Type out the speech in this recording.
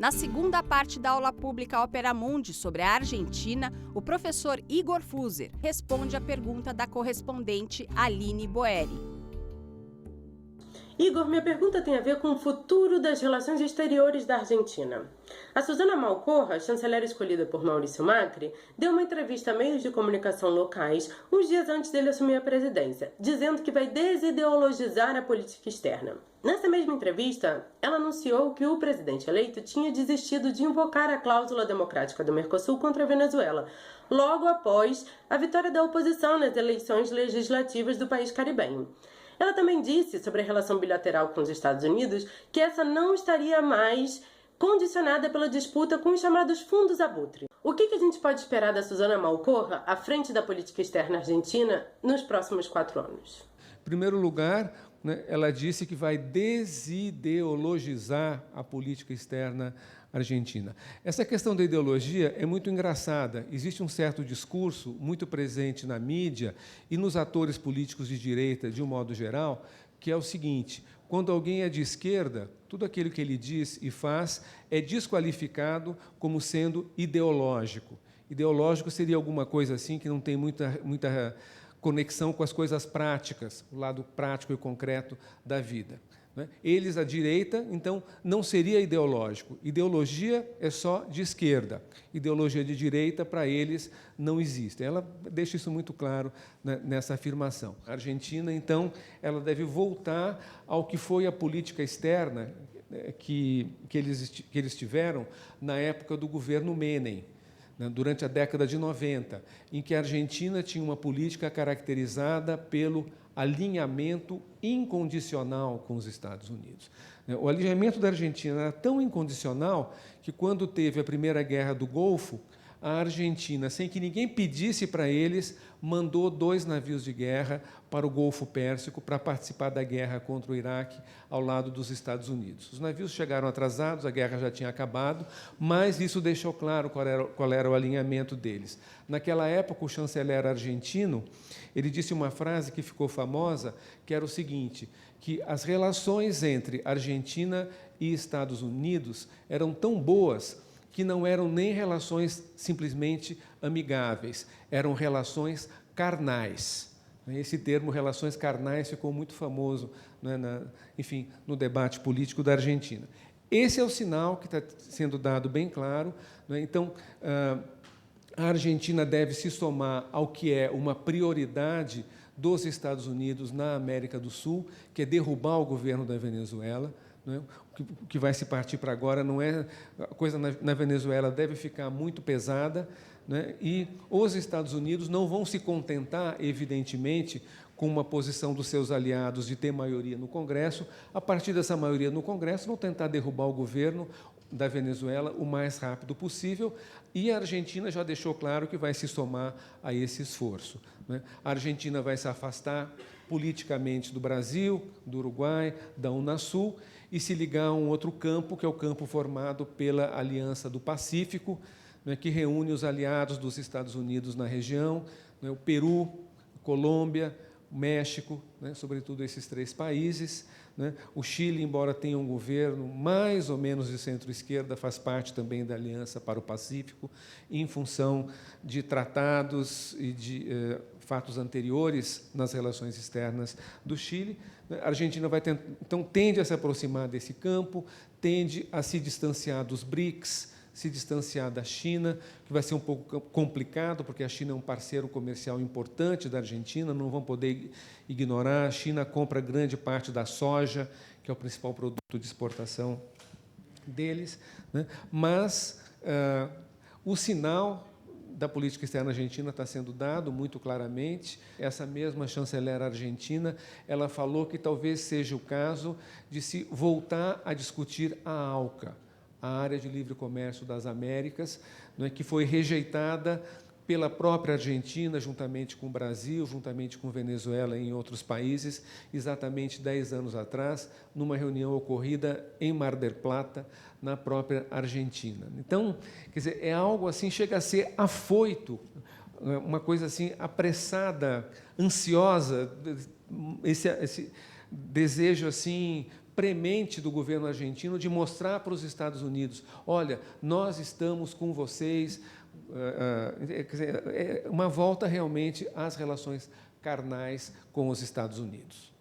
Na segunda parte da aula pública Opera Mundi sobre a Argentina, o professor Igor Fuser responde a pergunta da correspondente Aline Boeri. Igor, minha pergunta tem a ver com o futuro das relações exteriores da Argentina. A Susana Malcorra, chanceler escolhida por Maurício Macri, deu uma entrevista a meios de comunicação locais uns dias antes dele assumir a presidência, dizendo que vai desideologizar a política externa. Nessa mesma entrevista, ela anunciou que o presidente eleito tinha desistido de invocar a cláusula democrática do Mercosul contra a Venezuela, logo após a vitória da oposição nas eleições legislativas do país caribenho. Ela também disse sobre a relação bilateral com os Estados Unidos que essa não estaria mais condicionada pela disputa com os chamados fundos abutre. O que a gente pode esperar da Susana Malcorra à frente da política externa argentina nos próximos 4 anos? Em primeiro lugar, ela disse que vai desideologizar a política externa argentina. Essa questão da ideologia é muito engraçada. Existe um certo discurso muito presente na mídia e nos atores políticos de direita, de um modo geral, que é o seguinte: quando alguém é de esquerda, tudo aquilo que ele diz e faz é desqualificado como sendo ideológico. Ideológico seria alguma coisa assim que não tem muita conexão com as coisas práticas, o lado prático e concreto da vida. Eles, à direita, então, não seria ideológico. Ideologia é só de esquerda. Ideologia de direita, para eles, não existe. Ela deixa isso muito claro, nessa afirmação. A Argentina, então, ela deve voltar ao que foi a política externa que eles tiveram na época do governo Menem, durante a década de 90, em que a Argentina tinha uma política caracterizada pelo alinhamento incondicional com os Estados Unidos. O alinhamento da Argentina era tão incondicional que, quando teve a Primeira Guerra do Golfo, a Argentina, sem que ninguém pedisse para eles, mandou 2 navios de guerra para o Golfo Pérsico para participar da guerra contra o Iraque ao lado dos Estados Unidos. Os navios chegaram atrasados, a guerra já tinha acabado, mas isso deixou claro qual era o alinhamento deles. Naquela época, o chanceler argentino, ele disse uma frase que ficou famosa, que era o seguinte, que as relações entre Argentina e Estados Unidos eram tão boas que não eram nem relações simplesmente amigáveis, eram relações carnais. Esse termo, relações carnais, ficou muito famoso, enfim, no debate político da Argentina. Esse é o sinal que está sendo dado bem claro. Então, a Argentina deve se somar ao que é uma prioridade dos Estados Unidos na América do Sul, que é derrubar o governo da Venezuela. O que vai se partir para agora não é... A coisa na Venezuela deve ficar muito pesada, e os Estados Unidos não vão se contentar, evidentemente, com uma posição dos seus aliados de ter maioria no Congresso. A partir dessa maioria no Congresso, vão tentar derrubar o governo da Venezuela o mais rápido possível, e a Argentina já deixou claro que vai se somar a esse esforço. A Argentina vai se afastar politicamente do Brasil, do Uruguai, da Unasul, e se ligar a um outro campo, que é o campo formado pela Aliança do Pacífico, que reúne os aliados dos Estados Unidos na região, o Peru, Colômbia, o México, sobretudo esses 3 países. O Chile, embora tenha um governo mais ou menos de centro-esquerda, faz parte também da Aliança para o Pacífico, em função de tratados e de fatos anteriores nas relações externas do Chile. A Argentina então, tende a se aproximar desse campo, tende a se distanciar dos BRICS, se distanciar da China, que vai ser um pouco complicado, porque a China é um parceiro comercial importante da Argentina, não vão poder ignorar. A China compra grande parte da soja, que é o principal produto de exportação deles, mas o sinal da política externa argentina está sendo dado muito claramente. Essa mesma chanceler argentina, ela falou que talvez seja o caso de se voltar a discutir a ALCA, a Área de Livre Comércio das Américas, que foi rejeitada pela própria Argentina, juntamente com o Brasil, juntamente com Venezuela e em outros países, exatamente 10 anos atrás, numa reunião ocorrida em Mar del Plata, na própria Argentina. Então, quer dizer, é algo assim, chega a ser afoito, uma coisa assim, apressada, ansiosa, esse desejo assim premente do governo argentino de mostrar para os Estados Unidos: olha, nós estamos com vocês. Quer dizer, é uma volta realmente às relações carnais com os Estados Unidos.